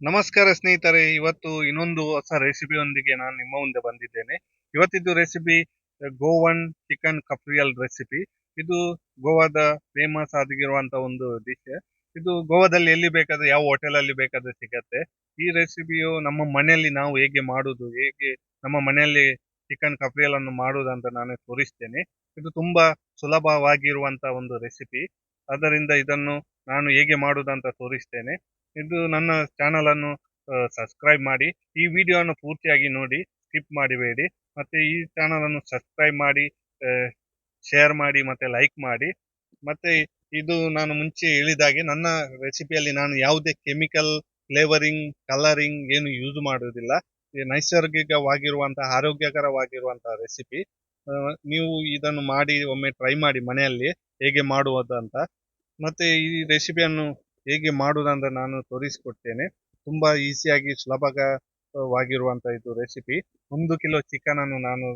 ನಮಸ್ಕಾರ ಸ್ನೇಹಿತರೆ, ಇವತ್ತು ಇನ್ನೊಂದು ಹೊಸ ರೆಸಿಪಿಯೊಂದಿಗೆ ನಾನು ನಿಮ್ಮ ಮುಂದೆ ಬಂದಿದ್ದೇನೆ. ಇವತ್ತಿದ್ದು ರೆಸಿಪಿ ಗೋವನ್ ಚಿಕನ್ ಕಫ್ರಿಯಲ್ ರೆಸಿಪಿ. ಇದು ಗೋವಾದ ಫೇಮಸ್ ಆಗಿರುವಂತಹ ಒಂದು ಡಿಶ್. ಇದು ಗೋವಾದಲ್ಲಿ ಎಲ್ಲಿ ಬೇಕಾದ್ರೆ ಯಾವ ಹೋಟೆಲ್ ಅಲ್ಲಿ ಬೇಕಾದ್ರೆ ಸಿಗತ್ತೆ. ಈ ರೆಸಿಪಿಯು ನಮ್ಮ ಮನೆಯಲ್ಲಿ ನಾವು ಹೇಗೆ ಮಾಡುದು, ಹೇಗೆ ನಮ್ಮ ಮನೆಯಲ್ಲಿ ಚಿಕನ್ ಕಫ್ರಿಯಲ್ ಅನ್ನು ಮಾಡುವುದು ಅಂತ ನಾನು ತೋರಿಸ್ತೇನೆ. ಇದು ತುಂಬಾ ಸುಲಭವಾಗಿರುವಂತಹ ಒಂದು ರೆಸಿಪಿ. ಅದರಿಂದ ಇದನ್ನು ನಾನು ಹೇಗೆ ಮಾಡುವುದಂತ ತೋರಿಸ್ತೇನೆ. ಇದು ನನ್ನ ಚಾನಲ್ ಅನ್ನು ಸಬ್ಸ್ಕ್ರೈಬ್ ಮಾಡಿ. ಈ ವಿಡಿಯೋವನ್ನು ಪೂರ್ತಿಯಾಗಿ ನೋಡಿ, ಸ್ಕಿಪ್ ಮಾಡಬೇಡಿ. ಮತ್ತೆ ಈ ಚಾನಲ್ ಅನ್ನು ಸಬ್ಸ್ಕ್ರೈಬ್ ಮಾಡಿ, ಶೇರ್ ಮಾಡಿ ಮತ್ತೆ ಲೈಕ್ ಮಾಡಿ. ಮತ್ತೆ ಇದು ನಾನು ಮುಂಚೆ ಹೇಳಿದಾಗೆ ನನ್ನ ರೆಸಿಪಿಯಲ್ಲಿ ನಾನು ಯಾವುದೇ ಕೆಮಿಕಲ್ ಫ್ಲೇವರಿಂಗ್ ಕಲರಿಂಗ್ ಏನು ಯೂಸ್ ಮಾಡುವುದಿಲ್ಲ. ಇದು ನೈಸರ್ಗಿಕವಾಗಿರುವಂತಹ ಆರೋಗ್ಯಕರವಾಗಿರುವಂತಹ ರೆಸಿಪಿ. ನೀವು ಇದನ್ನು ಮಾಡಿ ಒಮ್ಮೆ ಟ್ರೈ ಮಾಡಿ ಮನೆಯಲ್ಲಿ ಹೇಗೆ ಮಾಡುವುದು ಅಂತ. ಮತ್ತೆ ಈ ರೆಸಿಪಿಯನ್ನು ಹೇಗೆ ಮಾಡುವುದಂತ ನಾನು ತೋರಿಸಿಕೊಡ್ತೇನೆ. ತುಂಬಾ ಈಸಿಯಾಗಿ ಸುಲಭವಾಗಿರುವಂತ ಇದು ರೆಸಿಪಿ. 1 ಕಿಲೋ ಚಿಕನ್ ಅನ್ನು ನಾನು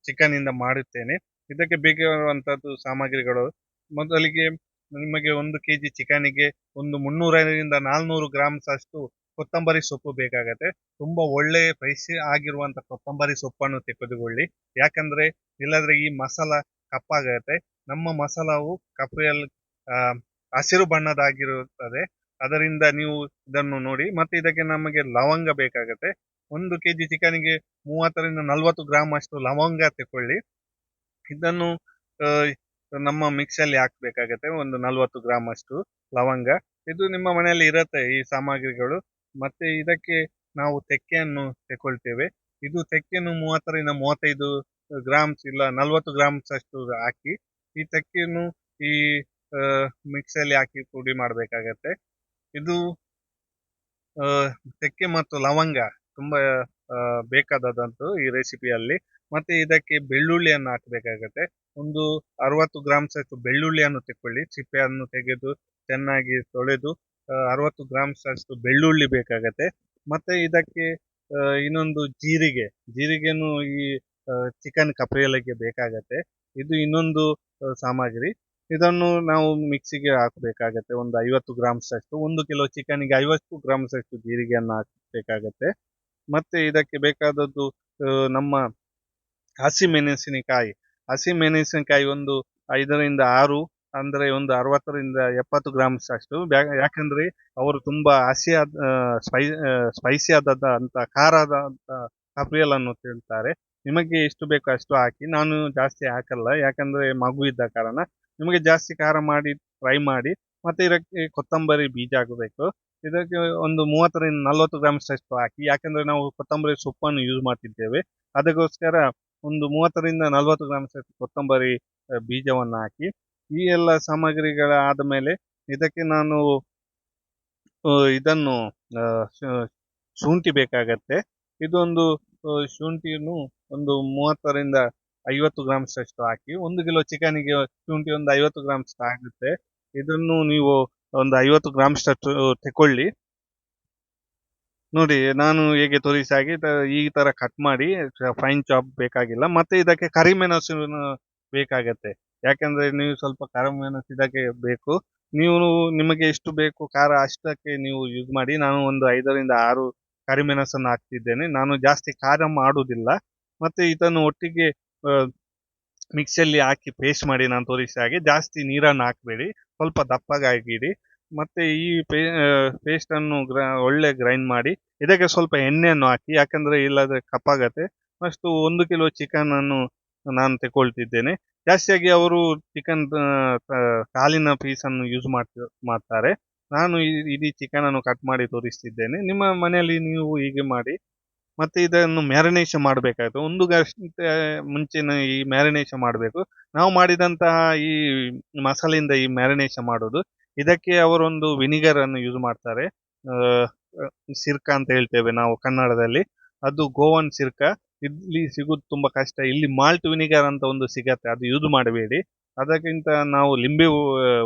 ಚಿಕನ್ ಇಂದ ಮಾಡುತ್ತೇನೆ. ಇದಕ್ಕೆ ಬೇಕಾಗಿರುವಂತದ್ದು ಸಾಮಗ್ರಿಗಳು: ಮೊದಲಿಗೆ ನಿಮಗೆ 1 ಕೆಜಿ ಚಿಕನಿಗೆ ಒಂದು 300ರಿಂದ 400 ಗ್ರಾಮ್ಸ್ ಅಷ್ಟು ಕೊತ್ತಂಬರಿ ಸೊಪ್ಪು ಬೇಕಾಗತ್ತೆ. ತುಂಬಾ ಒಳ್ಳೆ ಫ್ರೆಶ್ ಆಗಿರುವಂತ ಕೊತ್ತಂಬರಿ ಸೊಪ್ಪನ್ನು ತೆಗೆದುಕೊಳ್ಳಿ. ಯಾಕಂದ್ರೆ ಇಲ್ಲದ್ರೆ ಈ ಮಸಾಲ ಕಪ್ಪಾಗತ್ತೆ. ನಮ್ಮ ಮಸಾಲವು ಕಫ್ರಿಯಲ್ ಹಸಿರು ಬಣ್ಣದಾಗಿರುತ್ತದೆ. ಅದರಿಂದ ನೀವು ಇದನ್ನು ನೋಡಿ. ಮತ್ತೆ ಇದಕ್ಕೆ ನಮಗೆ ಲವಂಗ ಬೇಕಾಗತ್ತೆ. 1 ಕೆಜಿ ಚಿಕನಿಗೆ 30ರಿಂದ 40 ಗ್ರಾಮ್ ಅಷ್ಟು ಲವಂಗ ತಗೊಳ್ಳಿ. ಇದನ್ನು ನಮ್ಮ ಮಿಕ್ಸಿಯಲ್ಲಿ ಹಾಕಬೇಕಾಗತ್ತೆ. ಒಂದು 40 ಗ್ರಾಮ್ ಅಷ್ಟು ಲವಂಗ. ಇದು ನಿಮ್ಮ ಮನೆಯಲ್ಲಿ ಇರುತ್ತೆ ಈ ಸಾಮಗ್ರಿಗಳು. ಮತ್ತೆ ಇದಕ್ಕೆ ನಾವು ತೆಕ್ಕೆಯನ್ನು ತಗೊಳ್ತೇವೆ. ಇದು ತೆಕ್ಕೆಯನ್ನು 30ರಿಂದ 35 ಗ್ರಾಮ್ಸ್ ಇಲ್ಲ 40 ಗ್ರಾಮ್ಸ್ ಅಷ್ಟು ಹಾಕಿ ಈ ತೆಕ್ಕೆಯನ್ನು ಈ ಮಿಕ್ಸಿಯಲ್ಲಿ ಹಾಕಿ ಪುಡಿ ಮಾಡಬೇಕಾಗತ್ತೆ. ಇದು ತೆಕ್ಕೆ ಮತ್ತು ಲವಂಗ ತುಂಬಾ ಬೇಕಾದದಂತೂ ಈ ರೆಸಿಪಿಯಲ್ಲಿ. ಮತ್ತೆ ಇದಕ್ಕೆ ಬೆಳ್ಳುಳ್ಳಿಯನ್ನು ಹಾಕಬೇಕಾಗತ್ತೆ. ಒಂದು 60 ಗ್ರಾಮ್ಸ್ ಅಷ್ಟು ಬೆಳ್ಳುಳ್ಳಿಯನ್ನು ತೆಕ್ಕೊಳ್ಳಿ. ಸಿಪ್ಪೆಯನ್ನು ತೆಗೆದು ಚೆನ್ನಾಗಿ ತೊಳೆದು 60 ಗ್ರಾಮ್ಸ್ ಅಷ್ಟು ಬೆಳ್ಳುಳ್ಳಿ ಬೇಕಾಗತ್ತೆ. ಮತ್ತೆ ಇದಕ್ಕೆ ಇನ್ನೊಂದು ಜೀರಿಗೆನು ಈ ಚಿಕನ್ ಕಫ್ರಿಯಲ್ಗೆ ಬೇಕಾಗತ್ತೆ. ಇದು ಇನ್ನೊಂದು ಸಾಮಗ್ರಿ. ಇದನ್ನು ನಾವು ಮಿಕ್ಸಿಗೆ ಹಾಕಬೇಕಾಗತ್ತೆ. ಒಂದು 50 ಗ್ರಾಮ್ಸ್ ಅಷ್ಟು. 1 ಕಿಲೋ ಚಿಕನ್ಗೆ 50 ಗ್ರಾಮ್ಸ್ ಅಷ್ಟು ಜೀರಿಗೆಯನ್ನು ಹಾಕಬೇಕಾಗತ್ತೆ. ಮತ್ತೆ ಇದಕ್ಕೆ ಬೇಕಾದದ್ದು ನಮ್ಮ ಹಸಿಮೆಣಸಿನಕಾಯಿ ಒಂದು 5ರಿಂದ 6, ಅಂದ್ರೆ ಒಂದು 60ರಿಂದ 70 ಗ್ರಾಮ್ಸ್ ಅಷ್ಟು. ಯಾಕಂದ್ರೆ ಅವರು ತುಂಬಾ ಸ್ಪೈಸಿ ಆದಂತ ಖಾರದ ಕಫ್ರಿಯಲ್ ಅನ್ನು ತಿಂತಾರೆ. ನಿಮಗೆ ಎಷ್ಟು ಬೇಕೋ ಅಷ್ಟು ಹಾಕಿ. ನಾನು ಜಾಸ್ತಿ ಹಾಕಲ್ಲ, ಯಾಕಂದ್ರೆ ಮಗು ಇದ್ದ ಕಾರಣ. ನಿಮಗೆ ಜಾಸ್ತಿ ಖಾರ ಮಾಡಿ ಫ್ರೈ ಮಾಡಿ. ಮತ್ತೆ ಇದಕ್ಕೆ ಕೊತ್ತಂಬರಿ ಬೀಜ ಹಾಕಬೇಕು. ಇದಕ್ಕೆ ಒಂದು 30ರಿಂದ 40 ಗ್ರಾಮ್ಸ್ ಅಷ್ಟು ಹಾಕಿ. ಯಾಕಂದ್ರೆ ನಾವು ಕೊತ್ತಂಬರಿ ಸೊಪ್ಪನ್ನು ಯೂಸ್ ಮಾಡ್ತಿದ್ದೇವೆ. ಅದಕ್ಕೋಸ್ಕರ ಒಂದು 30ರಿಂದ 40 ಗ್ರಾಮ್ಸ್ ಅಷ್ಟು ಕೊತ್ತಂಬರಿ ಬೀಜವನ್ನು ಹಾಕಿ. ಈ ಎಲ್ಲ ಸಾಮಗ್ರಿಗಳ ಆದಮೇಲೆ ಇದಕ್ಕೆ ನಾನು ಇದನ್ನು ಶುಂಠಿ ಬೇಕಾಗತ್ತೆ. ಇದೊಂದು ಶುಂಠಿಯನ್ನು ಒಂದು 30ರಿಂದ 50 ಗ್ರಾಮ್ಸ್ ಅಷ್ಟು ಹಾಕಿ. 1 ಕಿಲೋ ಚಿಕನಿಗೆ ಶುಂಠಿ ಒಂದು 50 ಗ್ರಾಮ್ಸ್ ಆಗುತ್ತೆ. ಇದನ್ನು ನೀವು ಒಂದು 50 ಗ್ರಾಮ್ಸ್ ಅಷ್ಟು ತಗೊಳ್ಳಿ. ನೋಡಿ, ನಾನು ಹೇಗೆ ತೋರಿಸಿ ಹಾಗೆ ಈ ತರ ಕಟ್ ಮಾಡಿ. ಫೈನ್ ಚಾಪ್ ಬೇಕಾಗಿಲ್ಲ. ಮತ್ತೆ ಇದಕ್ಕೆ ಕರಿಮೆಣಸು ಬೇಕಾಗತ್ತೆ. ಯಾಕಂದ್ರೆ ನೀವು ಸ್ವಲ್ಪ ಕರಿಮೆಣಸು ಇದಕ್ಕೆ ಬೇಕು. ನೀವು ನಿಮಗೆ ಎಷ್ಟು ಬೇಕು ಖಾರ ಅಷ್ಟಕ್ಕೆ ನೀವು ಯೂಸ್ ಮಾಡಿ. ನಾನು ಒಂದು 5ರಿಂದ 6 ಕರಿಮೆಣಸನ್ನು ಹಾಕ್ತಿದ್ದೇನೆ. ನಾನು ಜಾಸ್ತಿ ಖಾರ ಮಾಡುವುದಿಲ್ಲ. ಮತ್ತೆ ಇದನ್ನು ಒಟ್ಟಿಗೆ ಮಿಕ್ಸಿಯಲ್ಲಿ ಹಾಕಿ ಪೇಸ್ಟ್ ಮಾಡಿ. ನಾನು ತೋರಿಸಿದ ಹಾಗೆ ಜಾಸ್ತಿ ನೀರನ್ನು ಹಾಕಬೇಡಿ, ಸ್ವಲ್ಪ ದಪ್ಪಗಾಗಿಡಿ. ಮತ್ತೆ ಈ ಪೇಸ್ಟ್ ಅನ್ನು ಒಳ್ಳೆ ಗ್ರೈಂಡ್ ಮಾಡಿ. ಇದಕ್ಕೆ ಸ್ವಲ್ಪ ಎಣ್ಣೆಯನ್ನು ಹಾಕಿ, ಯಾಕಂದ್ರೆ ಇಲ್ಲದ್ರೆ ಕಪ್ಪಾಗತ್ತೆ. ಫಸ್ಟ್ 1 ಕಿಲೋ ಚಿಕನ್ ಅನ್ನು ನಾನು ತಗೊಳ್ತಿದ್ದೇನೆ. ಜಾಸ್ತಿಯಾಗಿ ಅವರು ಚಿಕನ್ ಕಾಲಿನ ಪೀಸ್ ಅನ್ನು ಯೂಸ್ ಮಾಡ್ತಾರೆ. ನಾನು ಇಡೀ ಚಿಕನ್ ಅನ್ನು ಕಟ್ ಮಾಡಿ ತೋರಿಸ್ತಿದ್ದೇನೆ. ನಿಮ್ಮ ಮನೆಯಲ್ಲಿ ನೀವು ಹೀಗೆ ಮಾಡಿ. ಮತ್ತೆ ಇದನ್ನು ಮ್ಯಾರಿನೇಷನ್ ಮಾಡಬೇಕಾಯ್ತು. 1 ಗಂಟೆ ಮುಂಚೆನೆ ಈ ಮ್ಯಾರಿನೇಷನ್ ಮಾಡಬೇಕು. ನಾವು ಮಾಡಿದಂತಹ ಈ ಮಸಾಲೆಯಿಂದ ಈ ಮ್ಯಾರಿನೇಷನ್ ಮಾಡೋದು. ಇದಕ್ಕೆ ಅವರೊಂದು ವಿನಿಗರ್ ಅನ್ನು ಯೂಸ್ ಮಾಡ್ತಾರೆ. ಸಿರ್ಕಾ ಅಂತ ಹೇಳ್ತೇವೆ ನಾವು ಕನ್ನಡದಲ್ಲಿ. ಅದು ಗೋವನ್ ಸಿರ್ಕಾ. ಇಲ್ಲಿ ಸಿಗುದು ತುಂಬಾ ಕಷ್ಟ. ಇಲ್ಲಿ ಮಾಲ್ಟ್ ವಿನಿಗರ್ ಅಂತ ಒಂದು ಸಿಗತ್ತೆ, ಅದು ಯೂಸ್ ಮಾಡಬೇಡಿ. ಅದಕ್ಕಿಂತ ನಾವು ಲಿಂಬೆ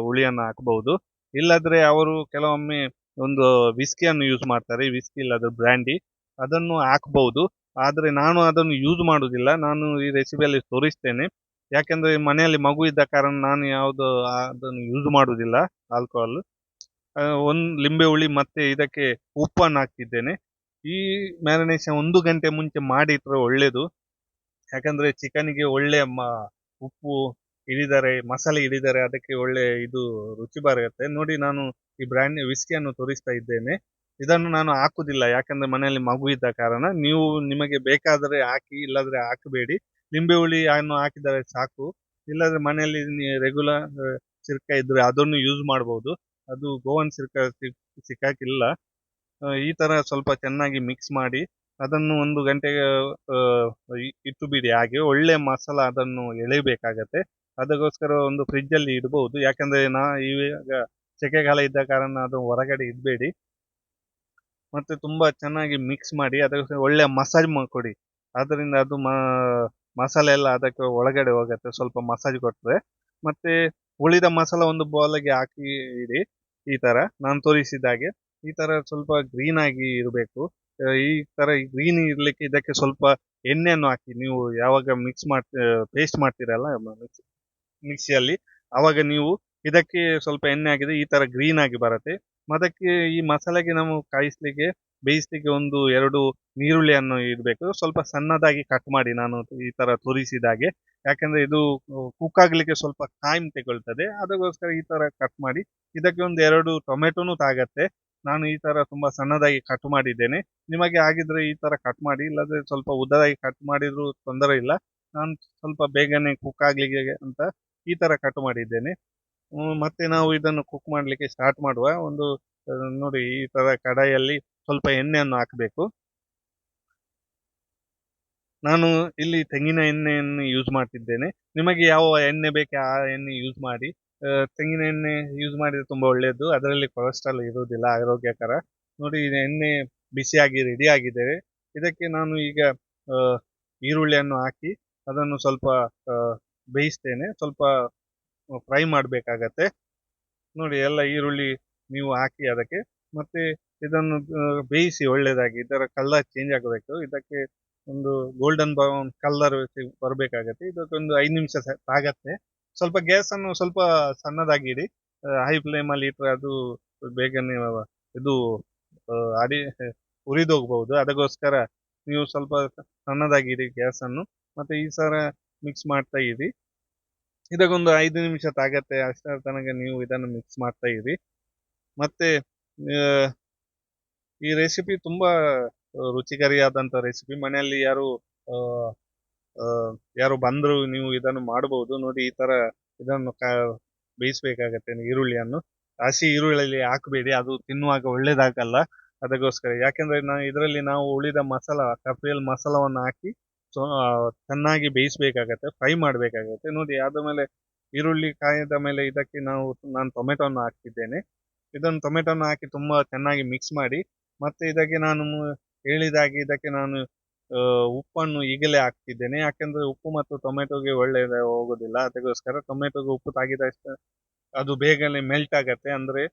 ಹುಳಿಯನ್ನು ಹಾಕಬಹುದು. ಇಲ್ಲದ್ರೆ ಅವರು ಕೆಲವೊಮ್ಮೆ ಒಂದು ವಿಸ್ಕಿಯನ್ನು ಯೂಸ್ ಮಾಡ್ತಾರೆ. ವಿಸ್ಕಿ ಇಲ್ಲದ್ರೆ ಬ್ರ್ಯಾಂಡಿ, ಅದನ್ನು ಹಾಕಬಹುದು. ಆದ್ರೆ ನಾನು ಅದನ್ನು ಯೂಸ್ ಮಾಡುದಿಲ್ಲ. ನಾನು ಈ ರೆಸಿಪಿಯಲ್ಲಿ ತೋರಿಸ್ತೇನೆ. ಯಾಕಂದ್ರೆ ಮನೆಯಲ್ಲಿ ಮಗು ಇದ್ದ ಕಾರಣ ನಾನು ಯಾವುದು ಅದನ್ನು ಯೂಸ್ ಮಾಡುದಿಲ್ಲ, ಆಲ್ಕೋಹಾಲ್. ಒಂದು ಲಿಂಬೆ ಹುಳಿ ಮತ್ತೆ ಇದಕ್ಕೆ ಉಪ್ಪನ್ನು ಹಾಕ್ತಿದ್ದೇನೆ. ಈ ಮ್ಯಾರಿನೇಷನ್ 1 ಗಂಟೆ ಮುಂಚೆ ಮಾಡಿಟ್ರೆ ಒಳ್ಳೇದು. ಯಾಕಂದ್ರೆ ಚಿಕನ್ಗೆ ಒಳ್ಳೆ ಉಪ್ಪು ಹಿಡಿದರೆ, ಮಸಾಲೆ ಹಿಡಿದರೆ ಅದಕ್ಕೆ ಒಳ್ಳೆ ಇದು ರುಚಿ ಬರುತ್ತೆ. ನೋಡಿ, ನಾನು ಈ ಬ್ರ್ಯಾಂಡ್ ವಿಸ್ಕಿಯನ್ನು ತೋರಿಸ್ತಾ ಇದ್ದೇನೆ. ಇದನ್ನು ನಾನು ಹಾಕುದಿಲ್ಲ, ಯಾಕಂದ್ರೆ ಮನೆಯಲ್ಲಿ ಮಗು ಇದ್ದ ಕಾರಣ. ನೀವು ನಿಮಗೆ ಬೇಕಾದರೆ ಹಾಕಿ, ಇಲ್ಲದ್ರೆ ಹಾಕಬೇಡಿ. ಲಿಂಬೆ ಹುಳಿಯನ್ನು ಹಾಕಿದರೆ ಸಾಕು. ಇಲ್ಲದ್ರೆ ಮನೆಯಲ್ಲಿ ರೆಗ್ಯುಲರ್ ಸಿರ್ಕ ಇದ್ರೆ ಅದನ್ನು ಯೂಸ್ ಮಾಡಬಹುದು. ಅದು ಗೋವನ್ ಸಿರ್ಕ ಸಿಕ್ಕಾಕಿಲ್ಲ. ಈ ತರ ಸ್ವಲ್ಪ ಚೆನ್ನಾಗಿ ಮಿಕ್ಸ್ ಮಾಡಿ ಅದನ್ನು 1 ಗಂಟೆಗೆ ಇಟ್ಟು ಬಿಡಿ. ಹಾಗೆ ಒಳ್ಳೆ ಮಸಾಲ ಅದನ್ನು ಎಳೆಯಬೇಕಾಗತ್ತೆ. ಅದಕ್ಕೋಸ್ಕರ ಒಂದು ಫ್ರಿಡ್ಜ್ ಅಲ್ಲಿ ಇಡಬಹುದು. ಯಾಕಂದ್ರೆ ಇವಾಗ ಸೆಕೆಗಾಲ ಇದ್ದ ಕಾರಣ ಅದು ಹೊರಗಡೆ ಇಡಬೇಡಿ. ಮತ್ತೆ ತುಂಬಾ ಚೆನ್ನಾಗಿ ಮಿಕ್ಸ್ ಮಾಡಿ ಅದಕ್ಕೆ ಒಳ್ಳೆ ಮಸಾಜ್ ಕೊಡಿ. ಅದರಿಂದ ಅದು ಮಸಾಲೆ ಎಲ್ಲ ಅದಕ್ಕೆ ಒಳಗಡೆ ಹೋಗುತ್ತೆ, ಸ್ವಲ್ಪ ಮಸಾಜ್ ಕೊಟ್ರೆ. ಮತ್ತೆ ಉಳಿದ ಮಸಾಲ ಒಂದು ಬೌಲ್ಗೆ ಹಾಕಿ ಇಡಿ. ಈ ತರ ನಾನು ತೋರಿಸಿದ ಹಾಗೆ ಈ ತರ ಸ್ವಲ್ಪ ಗ್ರೀನ್ ಆಗಿ ಇರಬೇಕು. ಈ ತರ ಗ್ರೀನ್ ಇರ್ಲಿಕ್ಕೆ ಇದಕ್ಕೆ ಸ್ವಲ್ಪ ಎಣ್ಣೆಯನ್ನು ಹಾಕಿ. ನೀವು ಯಾವಾಗ ಪೇಸ್ಟ್ ಮಾಡ್ತೀರಲ್ಲ ಮಿಕ್ಸಿಯಲ್ಲಿ, ಅವಾಗ ನೀವು ಇದಕ್ಕೆ ಸ್ವಲ್ಪ ಎಣ್ಣೆ ಹಾಕಿದ್ರೆ ಈ ತರ ಗ್ರೀನ್ ಆಗಿ ಬರುತ್ತೆ. ಅದಕ್ಕೆ ಈ ಮಸಾಲೆಗೆ ನಾವು ಬೇಯಿಸ್ಲಿಕ್ಕೆ 1-2 ನೀರುಳ್ಳಿಯನ್ನು ಇಡಬೇಕು. ಸ್ವಲ್ಪ ಸಣ್ಣದಾಗಿ ಕಟ್ ಮಾಡಿ, ನಾನು ಈ ತರ ತೋರಿಸಿದ ಹಾಗೆ. ಯಾಕಂದ್ರೆ ಇದು ಕುಕ್ ಆಗ್ಲಿಕ್ಕೆ ಸ್ವಲ್ಪ ಟೈಮ್ ತಗೊಳ್ತದೆ, ಅದಕ್ಕೋಸ್ಕರ ಈ ತರ ಕಟ್ ಮಾಡಿ. ಇದಕ್ಕೆ 1-2 ಟೊಮೆಟೊನು ತಾಗತ್ತೆ. ನಾನು ಈ ತರ ತುಂಬಾ ಸಣ್ಣದಾಗಿ ಕಟ್ ಮಾಡಿದ್ದೇನೆ. ನಿಮಗೆ ಆಗಿದ್ರೆ ಈ ತರ ಕಟ್ ಮಾಡಿ, ಇಲ್ಲದ್ರೆ ಸ್ವಲ್ಪ ಉದ್ದದಾಗಿ ಕಟ್ ಮಾಡಿದ್ರು ತೊಂದರೆ ಇಲ್ಲ. ನಾನು ಸ್ವಲ್ಪ ಬೇಗನೆ ಕುಕ್ ಆಗ್ಲಿಕ್ಕೆ ಅಂತ ಈ ತರ ಕಟ್ ಮಾಡಿದ್ದೇನೆ. ಮತ್ತೆ ನಾವು ಇದನ್ನು ಕುಕ್ ಮಾಡ್ಲಿಕ್ಕೆ ಸ್ಟಾರ್ಟ್ ಮಾಡುವ. ನೋಡಿ, ಈ ತರ ಕಡಾಯಿಯಲ್ಲಿ ಸ್ವಲ್ಪ ಎಣ್ಣೆಯನ್ನು ಹಾಕಬೇಕು. ನಾನು ಇಲ್ಲಿ ತೆಂಗಿನ ಎಣ್ಣೆಯನ್ನು ಯೂಸ್ ಮಾಡ್ತಿದ್ದೇನೆ. ನಿಮಗೆ ಯಾವ ಎಣ್ಣೆ ಬೇಕು ಆ ಎಣ್ಣೆ ಯೂಸ್ ಮಾಡಿ. ತೆಂಗಿನ ಎಣ್ಣೆ ಯೂಸ್ ಮಾಡಿದ್ರೆ ತುಂಬಾ ಒಳ್ಳೆಯದು. ಅದರಲ್ಲಿ ಕೊಲೆಸ್ಟ್ರಾಲ್ ಇರುವುದಿಲ್ಲ, ಆರೋಗ್ಯಕರ. ನೋಡಿ, ಈ ಎಣ್ಣೆ ಬಿಸಿಯಾಗಿ ರೆಡಿ ಆಗಿದೆ. ಇದಕ್ಕೆ ನಾನು ಈಗ ಈರುಳ್ಳಿಯನ್ನು ಹಾಕಿ ಅದನ್ನು ಸ್ವಲ್ಪ ಬೇಯಿಸ್ತೇನೆ. ಸ್ವಲ್ಪ ಫ್ರೈ ಮಾಡಬೇಕಾಗತ್ತೆ. ನೋಡಿ, ಎಲ್ಲ ಈರುಳ್ಳಿ ನೀವು ಹಾಕಿ ಅದಕ್ಕೆ. ಮತ್ತೆ ಇದನ್ನು ಬೇಯಿಸಿ ಒಳ್ಳೆದಾಗಿ. ಇದರ ಕಲರ್ ಚೇಂಜ್ ಆಗಬೇಕು. ಇದಕ್ಕೆ ಒಂದು ಗೋಲ್ಡನ್ ಬ್ರೌನ್ ಕಲರ್ ಬರಬೇಕಾಗತ್ತೆ. ಇದಕ್ಕೊಂದು 5 ನಿಮಿಷ ಆಗತ್ತೆ. ಸ್ವಲ್ಪ ಗ್ಯಾಸ್ ಅನ್ನು ಸ್ವಲ್ಪ ಸಣ್ಣದಾಗಿ ಇಡಿ. ಹೈ ಫ್ಲೇಮ್ ಅಲ್ಲಿ ಇಟ್ಟರೆ ಅದು ಬೇಗನೆ ಇದು ಅಡಿ ಉರಿದೋಗ್ಬಹುದು. ಅದಕ್ಕೋಸ್ಕರ ನೀವು ಸ್ವಲ್ಪ ಸಣ್ಣದಾಗಿ ಇಡಿ ಗ್ಯಾಸ್ ಅನ್ನು. ಮತ್ತೆ ಈ ಸರ ಮಿಕ್ಸ್ ಮಾಡ್ತಾ ಇರಿ. ಇದಕ್ಕೊಂದು 5 ನಿಮಿಷ ಆಗತ್ತೆ. ಅಷ್ಟರ ತನಕ ನೀವು ಇದನ್ನು ಮಿಕ್ಸ್ ಮಾಡ್ತಾ ಇರಿ. ಮತ್ತೆ ಈ ರೆಸಿಪಿ ತುಂಬಾ ರುಚಿಕರಿಯಾದಂತ ರೆಸಿಪಿ. ಮನೆಯಲ್ಲಿ ಯಾರು ಬಂದ್ರು ನೀವು ಇದನ್ನು ಮಾಡಬಹುದು. ನೋಡಿ, ಈ ತರ ಇದನ್ನು ಬೇಯಿಸ್ಬೇಕಾಗತ್ತೆ ಈರುಳ್ಳಿಯನ್ನು. ಹಸಿ ಈರುಳ್ಳಿಯಲ್ಲಿ ಹಾಕಬೇಡಿ, ಅದು ತಿನ್ನುವಾಗ ಒಳ್ಳೇದಾಗಲ್ಲ. ಅದಕ್ಕೋಸ್ಕರ, ಯಾಕಂದ್ರೆ ಇದರಲ್ಲಿ ನಾವು ಉಳಿದ ಕಫ್ರಿಯಲ್ ಮಸಾಲವನ್ನು ಹಾಕಿ ಚೆನ್ನಾಗಿ ಬೇಯಿಸ್ಬೇಕಾಗತ್ತೆ, ಫ್ರೈ ಮಾಡ್ಬೇಕಾಗತ್ತೆ. ನೋಡಿ, ಆದ್ಮೇಲೆ ಈರುಳ್ಳಿ ಕಾಯ್ದ ಮೇಲೆ ಇದಕ್ಕೆ ನಾನು ಟೊಮೆಟೊವನ್ನು ಹಾಕ್ತಿದ್ದೇನೆ. ಇದನ್ನು ಟೊಮೆಟೊನ್ನು ಹಾಕಿ ತುಂಬಾ ಚೆನ್ನಾಗಿ ಮಿಕ್ಸ್ ಮಾಡಿ. ಮತ್ತೆ ಇದಕ್ಕೆ ನಾನು ಹೇಳಿದಾಗೆ ಇದಕ್ಕೆ ನಾನು ಉಪ್ಪನ್ನು ಈಗಲೇ ಹಾಕ್ತಿದ್ದೇನೆ. ಯಾಕಂದ್ರೆ ಉಪ್ಪು ಮತ್ತು ಟೊಮೆಟೊಗೆ ಒಳ್ಳೆ ಹೋಗೋದಿಲ್ಲ. ಅದಕ್ಕೋಸ್ಕರ ಟೊಮೆಟೊಗೆ ಉಪ್ಪು ತಾಗಿದಷ್ಟು ಅದು ಬೇಗನೆ ಮೆಲ್ಟ್ ಆಗತ್ತೆ, ಅಂದ್ರೆ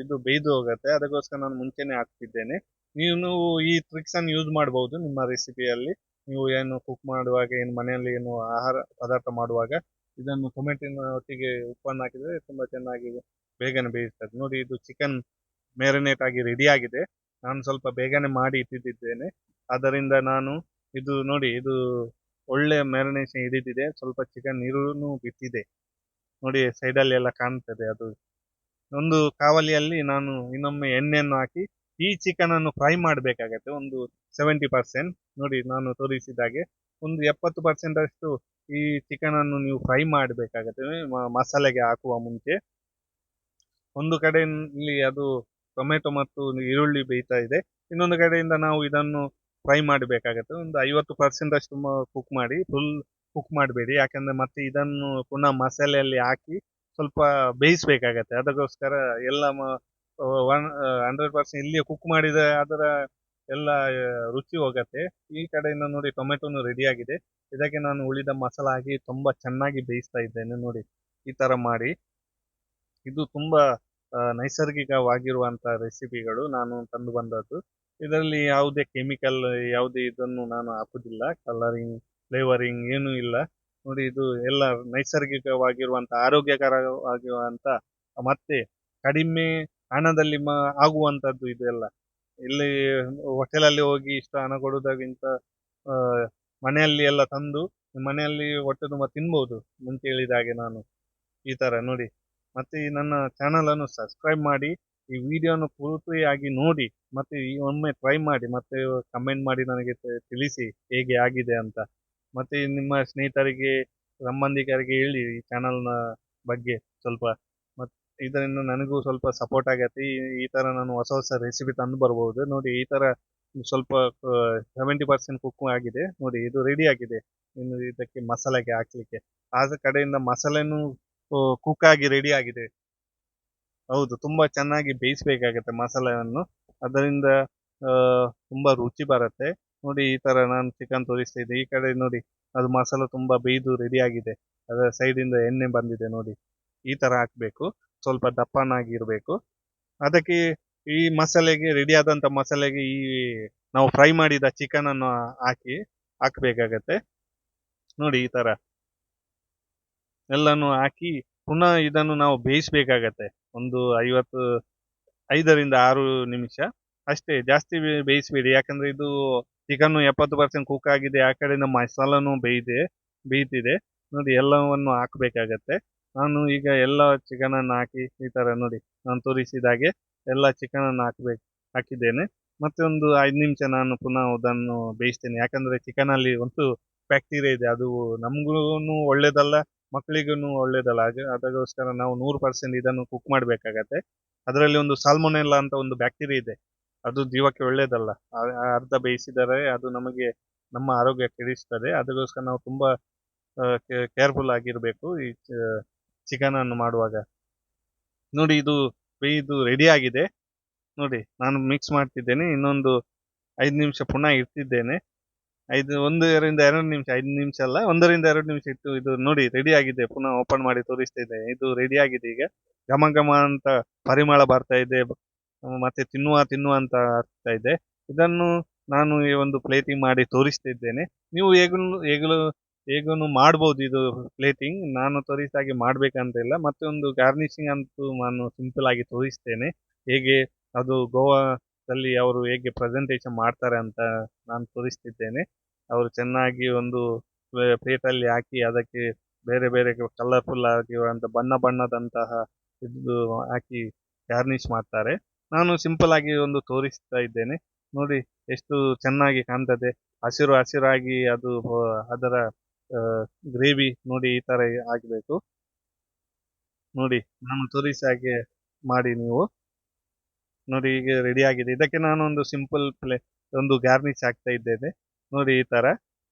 ಇದು ಬೇಯ್ದು ಹೋಗತ್ತೆ. ಅದಕ್ಕೋಸ್ಕರ ನಾನು ಮುಂಚೆನೆ ಹಾಕ್ತಿದ್ದೇನೆ. ನೀವು ಈ ಟ್ರಿಕ್ಸ್ ಅನ್ನು ಯೂಸ್ ಮಾಡಬಹುದು ನಿಮ್ಮ ರೆಸಿಪಿಯಲ್ಲಿ. ನೀವು ಏನು ಕುಕ್ ಮಾಡುವಾಗ, ಮನೆಯಲ್ಲಿ ಆಹಾರ ಪದಾರ್ಥ ಮಾಡುವಾಗ ಇದನ್ನು ಟೊಮೆಟೊನ ಒಟ್ಟಿಗೆ ಉಪ್ಪನ್ನು ಹಾಕಿದ್ರೆ ತುಂಬಾ ಚೆನ್ನಾಗಿ ಬೇಗನೆ ಬೇಯಿಸ್ತದೆ. ನೋಡಿ, ಇದು ಚಿಕನ್ ಮ್ಯಾರಿನೇಟ್ ಆಗಿ ರೆಡಿ ಆಗಿದೆ. ನಾನು ಸ್ವಲ್ಪ ಬೇಗನೆ ಮಾಡಿ ಇಟ್ಟಿದ್ದೇನೆ. ಅದರಿಂದ ಇದು ಒಳ್ಳೆ ಮ್ಯಾರಿನೇಷನ್ ಹಿಡಿದಿದೆ. ಸ್ವಲ್ಪ ಚಿಕನ್ ನೀರು ಬಿಟ್ಟಿದೆ. ನೋಡಿ, ಸೈಡಲ್ಲಿ ಎಲ್ಲ ಕಾಣ್ತದೆ. ಅದು ಒಂದು ಕಾವಲಿಯಲ್ಲಿ ನಾನು ಇನ್ನೊಮ್ಮೆ ಎಣ್ಣೆಯನ್ನು ಹಾಕಿ ಈ ಚಿಕನ್ ಅನ್ನು ಫ್ರೈ ಮಾಡಬೇಕಾಗತ್ತೆ. ಒಂದು 70%. ನೋಡಿ, ನಾನು ತೋರಿಸಿದಾಗೆ ಒಂದು 70% ಅಷ್ಟು ಈ ಚಿಕನ್ ಅನ್ನು ನೀವು ಫ್ರೈ ಮಾಡಬೇಕಾಗತ್ತೆ ಮಸಾಲೆಗೆ ಹಾಕುವ ಮುಂಚೆ. ಒಂದು ಕಡೆಯಲ್ಲಿ ಅದು ಟೊಮೆಟೊ ಮತ್ತು ಈರುಳ್ಳಿ ಬೇಯ್ತಾ ಇದೆ, ಇನ್ನೊಂದು ಕಡೆಯಿಂದ ನಾವು ಇದನ್ನು ಫ್ರೈ ಮಾಡಬೇಕಾಗತ್ತೆ. ಒಂದು 50% ಅಷ್ಟು ಕುಕ್ ಮಾಡಿ. ಫುಲ್ ಕುಕ್ ಮಾಡಬೇಡಿ, ಯಾಕಂದ್ರೆ ಮತ್ತೆ ಇದನ್ನು ಪುನಃ ಮಸಾಲೆಯಲ್ಲಿ ಹಾಕಿ ಸ್ವಲ್ಪ ಬೇಯಿಸ್ಬೇಕಾಗತ್ತೆ. ಅದಕ್ಕೋಸ್ಕರ ಎಲ್ಲ 100% ಇಲ್ಲಿಯೇ ಕುಕ್ ಮಾಡಿದ ಅದರ ಎಲ್ಲ ರುಚಿ ಹೋಗತ್ತೆ. ಈ ಕಡೆಯಿಂದ ನೋಡಿ, ಟೊಮೆಟೊನು ರೆಡಿ ಆಗಿದೆ. ಇದಕ್ಕೆ ನಾನು ಉಳಿದ ಮಸಾಲ ಹಾಕಿ ತುಂಬಾ ಚೆನ್ನಾಗಿ ಬೇಯಿಸ್ತಾ ಇದ್ದೇನೆ. ನೋಡಿ, ಈ ತರ ಮಾಡಿ. ಇದು ತುಂಬಾ ನೈಸರ್ಗಿಕವಾಗಿರುವಂತ ರೆಸಿಪಿಗಳು ನಾನು ತಂದು ಬಂದದ್ದು. ಇದರಲ್ಲಿ ಯಾವುದೇ ಕೆಮಿಕಲ್, ಯಾವುದೇ ಇದನ್ನು ನಾನು ಹಾಕುದಿಲ್ಲ. ಕಲರಿಂಗ್, ಫ್ಲೇವರಿಂಗ್ ಏನೂ ಇಲ್ಲ. ನೋಡಿ, ಇದು ಎಲ್ಲ ನೈಸರ್ಗಿಕವಾಗಿರುವಂತ, ಆರೋಗ್ಯಕರವಾಗಿರುವಂತ, ಮತ್ತೆ ಕಡಿಮೆ ಹಣದಲ್ಲಿ ಆಗುವಂತದ್ದು ಇದೆಲ್ಲ. ಇಲ್ಲಿ ಹೋಟೆಲಲ್ಲಿ ಹೋಗಿ ಇಷ್ಟು ಹಣ ಕೊಡುವುದಕ್ಕಿಂತ ಆ, ಮನೆಯಲ್ಲಿ ಎಲ್ಲ ತಂದು ಮನೆಯಲ್ಲಿ ಹೊಟ್ಟೆ ತುಂಬ ತಿನ್ಬಹುದು. ಮುಂಚೆ ಹೇಳಿದ ಹಾಗೆ ನಾನು ಈ ತರ ನೋಡಿ. ಮತ್ತೆ ಈ ನನ್ನ ಚಾನಲ್ ಅನ್ನು ಸಬ್ಸ್ಕ್ರೈಬ್ ಮಾಡಿ, ಈ ವಿಡಿಯೋನು ಪೂರ್ತಿಯಾಗಿ ನೋಡಿ, ಮತ್ತೆ ಈ ಒಮ್ಮೆ ಟ್ರೈ ಮಾಡಿ, ಮತ್ತೆ ಕಮೆಂಟ್ ಮಾಡಿ ನನಗೆ ತಿಳಿಸಿ ಹೇಗೆ ಆಗಿದೆ ಅಂತ. ಮತ್ತೆ ನಿಮ್ಮ ಸ್ನೇಹಿತರಿಗೆ, ಸಂಬಂಧಿಕರಿಗೆ ಹೇಳಿ ಈ ಚಾನಲ್ನ ಬಗ್ಗೆ ಸ್ವಲ್ಪ. ಮತ್ತೆ ಇದರಿಂದ ನನಗೂ ಸ್ವಲ್ಪ ಸಪೋರ್ಟ್ ಆಗತ್ತೆ. ಈ ತರ ನಾನು ಹೊಸ ಹೊಸ ರೆಸಿಪಿ ತಂದು ಬರ್ಬೋದು ನೋಡಿ. ಈ ತರ ಸ್ವಲ್ಪ 70% ಕುಕ್ ಆಗಿದೆ ನೋಡಿ, ಇದು ರೆಡಿ ಆಗಿದೆ. ಇನ್ನು ಇದಕ್ಕೆ ಮಸಾಲೆಗೆ ಹಾಕ್ಲಿಕ್ಕೆ ಆದ ಕಡೆಯಿಂದ ಮಸಾಲೆನೂ ಕುಕ್ ಆಗಿ ರೆಡಿ ಆಗಿದೆ. ಹೌದು, ತುಂಬಾ ಚೆನ್ನಾಗಿ ಬೇಯಿಸ್ಬೇಕಾಗತ್ತೆ ಮಸಾಲೆಯನ್ನು, ಅದರಿಂದ ಆ, ತುಂಬಾ ರುಚಿ ಬರುತ್ತೆ ನೋಡಿ. ಈ ತರ ನಾನು ಚಿಕನ್ ತೋರಿಸ್ತಾ ಇದ್ದೆ, ಈ ಕಡೆ ನೋಡಿ ಅದು ಮಸಾಲೆ ತುಂಬಾ ಬೇಯ್ದು ರೆಡಿ ಆಗಿದೆ. ಅದರ ಸೈಡ್ ಇಂದ ಎಣ್ಣೆ ಬಂದಿದೆ ನೋಡಿ. ಈ ತರ ಹಾಕ್ಬೇಕು, ಸ್ವಲ್ಪ ದಪ್ಪನಾಗಿರ್ಬೇಕು. ಅದಕ್ಕೆ ಈ ಮಸಾಲೆಗೆ, ರೆಡಿ ಆದಂತ ಮಸಾಲೆಗೆ ಈ ನಾವು ಫ್ರೈ ಮಾಡಿದ ಚಿಕನ್ ಅನ್ನು ಹಾಕ್ಬೇಕಾಗತ್ತೆ ನೋಡಿ. ಈ ತರ ಎಲ್ಲಾನು ಹಾಕಿ ಪುನಃ ಇದನ್ನು ನಾವು ಬೇಯಿಸ್ಬೇಕಾಗತ್ತೆ ಒಂದು 5ರಿಂದ 6 ನಿಮಿಷ ಅಷ್ಟೇ, ಜಾಸ್ತಿ ಬೇಯಿಸ್ಬೇಡಿ. ಯಾಕಂದ್ರೆ ಇದು ಚಿಕನ್ 70% ಕುಕ್ ಆಗಿದೆ, ಆ ಕಡೆಯಿಂದ ಮಸಾಲಾನು ಬೇಯ್ತಿದೆ ನೋಡಿ. ಎಲ್ಲವನ್ನು ಹಾಕ್ಬೇಕಾಗತ್ತೆ. ನಾನು ಈಗ ಎಲ್ಲ ಚಿಕನ್ ಅನ್ನು ಹಾಕಿ ಈ ತರ ನೋಡಿ, ನಾನು ತೋರಿಸಿದ ಹಾಗೆ ಎಲ್ಲ ಚಿಕನ್ ಅನ್ನು ಹಾಕಿದ್ದೇನೆ. ಮತ್ತೆ ಒಂದು 5 ನಿಮಿಷ ನಾನು ಪುನಃ ಅದನ್ನು ಬೇಯಿಸ್ತೇನೆ. ಯಾಕಂದ್ರೆ ಚಿಕನ್ ಅಲ್ಲಿ ಒಂದು ಬ್ಯಾಕ್ಟೀರಿಯಾ ಇದೆ, ಅದು ನಮಗೂ ಒಳ್ಳೇದಲ್ಲ, ಮಕ್ಕಳಿಗೂ ಒಳ್ಳೇದಲ್ಲ. ಅದಕ್ಕೋಸ್ಕರ ನಾವು 100% ಇದನ್ನು ಕುಕ್ ಮಾಡಬೇಕಾಗತ್ತೆ. ಅದರಲ್ಲಿ ಒಂದು ಸಾಲ್ಮೊನೆಲ್ಲಾ ಅಂತ ಒಂದು ಬ್ಯಾಕ್ಟೀರಿಯಾ ಇದೆ, ಅದು ಜೀವಕ್ಕೆ ಒಳ್ಳೇದಲ್ಲ. ಅರ್ಧ ಬೇಯಿಸಿದರೆ ಅದು ನಮ್ಮ ಆರೋಗ್ಯ ಕೆಡಿಸ್ತದೆ. ಅದಕ್ಕೋಸ್ಕರ ನಾವು ತುಂಬಾ ಕೇರ್ಫುಲ್ ಆಗಿರ್ಬೇಕು ಈ ಚಿಕನ್ ಅನ್ನು ಮಾಡುವಾಗ ನೋಡಿ. ಇದು ರೆಡಿ ಆಗಿದೆ ನೋಡಿ. ನಾನು ಮಿಕ್ಸ್ ಮಾಡ್ತಿದ್ದೇನೆ, ಇನ್ನೊಂದು 5 ನಿಮಿಷ ಪುನಃ ಇಡ್ತಿದ್ದೇನೆ. 1ರಿಂದ 2 ನಿಮಿಷ, 5 ನಿಮಿಷ ಅಲ್ಲ, 1ರಿಂದ 2 ನಿಮಿಷ ಇಟ್ಟು ಇದು ನೋಡಿ ರೆಡಿ ಆಗಿದೆ. ಪುನಃ ಓಪನ್ ಮಾಡಿ ತೋರಿಸ್ತಾ ಇದ್ದೇನೆ, ಇದು ರೆಡಿ ಆಗಿದೆ. ಈಗ ಘಮ ಘಮ ಅಂತ ಪರಿಮಳ ಬರ್ತಾ ಇದೆ, ಮತ್ತೆ ತಿನ್ನುವ ಅಂತ ಆಗ್ತಾ ಇದೆ. ಇದನ್ನು ನಾನು ಈ ಒಂದು ಪ್ಲೇಟಿಂಗ್ ಮಾಡಿ ತೋರಿಸ್ತಾ ಇದ್ದೇನೆ. ನೀವು ಹೇಗೂ ಮಾಡಬಹುದು ಇದು ಪ್ಲೇಟಿಂಗ್. ನಾನು ತೋರಿಸಿದ ಮಾಡ್ಬೇಕಂತ ಇಲ್ಲ. ಮತ್ತೆ ಒಂದು ಗಾರ್ನಿಶಿಂಗ್ ಅಂತೂ ನಾನು ಸಿಂಪಲ್ ಆಗಿ ತೋರಿಸ್ತೇನೆ, ಹೇಗೆ ಅದು ಗೋವಾದಲ್ಲಿ ಅವರು ಹೇಗೆ ಪ್ರೆಸೆಂಟೇಶನ್ ಮಾಡ್ತಾರೆ ಅಂತ ನಾನು ತೋರಿಸ್ತಿದ್ದೇನೆ. ಅವರು ಚೆನ್ನಾಗಿ ಒಂದು ಪ್ಲೇಟಲ್ಲಿ ಹಾಕಿ ಅದಕ್ಕೆ ಬೇರೆ ಬೇರೆ ಕಲರ್ಫುಲ್ ಆಗಿರುವಂತ ಬಣ್ಣದಂತಹ ಇದು ಹಾಕಿ ಗಾರ್ನಿಶ್ ಮಾಡ್ತಾರೆ. ನಾನು ಸಿಂಪಲ್ ಆಗಿ ಒಂದು ತೋರಿಸ್ತಾ ಇದ್ದೇನೆ ನೋಡಿ, ಎಷ್ಟು ಚೆನ್ನಾಗಿ ಕಾಣ್ತದೆ, ಹಸಿರಾಗಿ. ಅದು ಅದರ ಗ್ರೇವಿ ನೋಡಿ, ಈ ತರ ಆಗಬೇಕು ನೋಡಿ. ನಾನು ತೋರಿಸಿ ಹಾಗೆ ಮಾಡಿ ನೀವು ನೋಡಿ. ಈಗ ರೆಡಿ ಆಗಿದೆ. ಇದಕ್ಕೆ ನಾನು ಒಂದು ಸಿಂಪಲ್ ಒಂದು ಗಾರ್ನಿಶ್ ಹಾಕ್ತಾ ಇದ್ದೇನೆ ನೋಡಿ. ಈ ತರ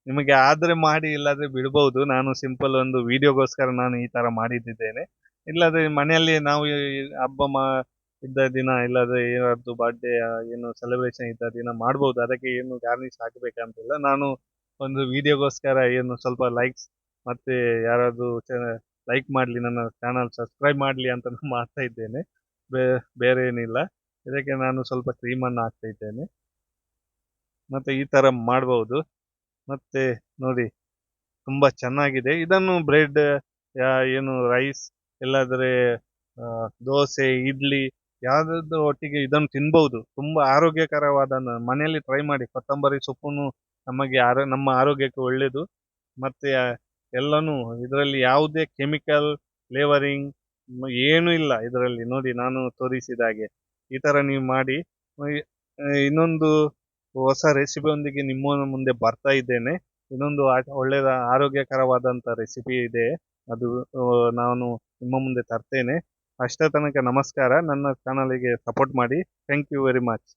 ನಿಮಗೆ ಆದ್ರೆ ಮಾಡಿ, ಇಲ್ಲಾದ್ರೆ ಬಿಡಬಹುದು. ನಾನು ಸಿಂಪಲ್ ಒಂದು ವಿಡಿಯೋಗೋಸ್ಕರ ನಾನು ಈ ತರ ಮಾಡಿದ್ದೇನೆ. ಇಲ್ಲಾದ್ರೆ ಮನೆಯಲ್ಲಿ ನಾವು ಹಬ್ಬ ಇದ್ದ ದಿನ, ಇಲ್ಲಾದ್ರೆ ಏನಾದ್ರು ಬರ್ಡೇ, ಏನು ಸೆಲೆಬ್ರೇಷನ್ ಇದ್ದ ದಿನ ಮಾಡಬಹುದು. ಅದಕ್ಕೆ ಏನು ಗಾರ್ನಿಶ್ ಹಾಕಬೇಕಂತಿಲ್ಲ. ನಾನು ಒಂದು ವಿಡಿಯೋಗೋಸ್ಕರ ಏನು ಸ್ವಲ್ಪ ಲೈಕ್ಸ್, ಮತ್ತೆ ಯಾರಾದ್ರೂ ಲೈಕ್ ಮಾಡ್ಲಿ, ನನ್ನ ಚಾನಲ್ ಸಬ್ಸ್ಕ್ರೈಬ್ ಮಾಡ್ಲಿ ಅಂತ ನಾನು ಮಾಡ್ತಾ ಇದ್ದೇನೆ, ಬೇರೆ ಏನಿಲ್ಲ. ಇದಕ್ಕೆ ನಾನು ಸ್ವಲ್ಪ ಕ್ರೀಮನ್ನು ಹಾಕ್ತಾ ಇದ್ದೇನೆ. ಮತ್ತೆ ಈ ತರ ಮಾಡಬಹುದು. ಮತ್ತೆ ನೋಡಿ, ತುಂಬಾ ಚೆನ್ನಾಗಿದೆ. ಇದನ್ನು ಬ್ರೆಡ್, ಏನು ರೈಸ್, ಇಲ್ಲಾದ್ರೆ ದೋಸೆ, ಇಡ್ಲಿ, ಯಾವ್ದಾದ್ರು ಒಟ್ಟಿಗೆ ಇದನ್ನು ತಿನ್ಬಹುದು. ತುಂಬಾ ಆರೋಗ್ಯಕರವಾದ, ಮನೆಯಲ್ಲಿ ಟ್ರೈ ಮಾಡಿ. ಕೊತ್ತಂಬರಿ ಸೊಪ್ಪುನು ನಮ್ಮ ಆರೋಗ್ಯಕ್ಕೆ ಒಳ್ಳೇದು. ಮತ್ತೆ ಎಲ್ಲಾನು ಇದರಲ್ಲಿ ಯಾವುದೇ ಕೆಮಿಕಲ್ ಫ್ಲೇವರಿಂಗ್ ಏನು ಇಲ್ಲ ಇದರಲ್ಲಿ ನೋಡಿ, ನಾನು ತೋರಿಸಿದ ಹಾಗೆ. ಈ ತರ ನೀವು ಮಾಡಿ. ಇನ್ನೊಂದು ಹೊಸ ರೆಸಿಪಿಯೊಂದಿಗೆ ನಿಮ್ಮ ಮುಂದೆ ಬರ್ತಾ ಇದ್ದೇನೆ. ಇನ್ನೊಂದು ಒಳ್ಳೆಯ ಆರೋಗ್ಯಕರವಾದಂತ ರೆಸಿಪಿ ಇದೆ, ಅದು ನಾನು ನಿಮ್ಮ ಮುಂದೆ ತರ್ತೇನೆ. ಅಷ್ಟೇ ತನಕ ನಮಸ್ಕಾರ. ನನ್ನ ಚಾನಲ್ಗೆ ಸಪೋರ್ಟ್ ಮಾಡಿ. Thank you very much.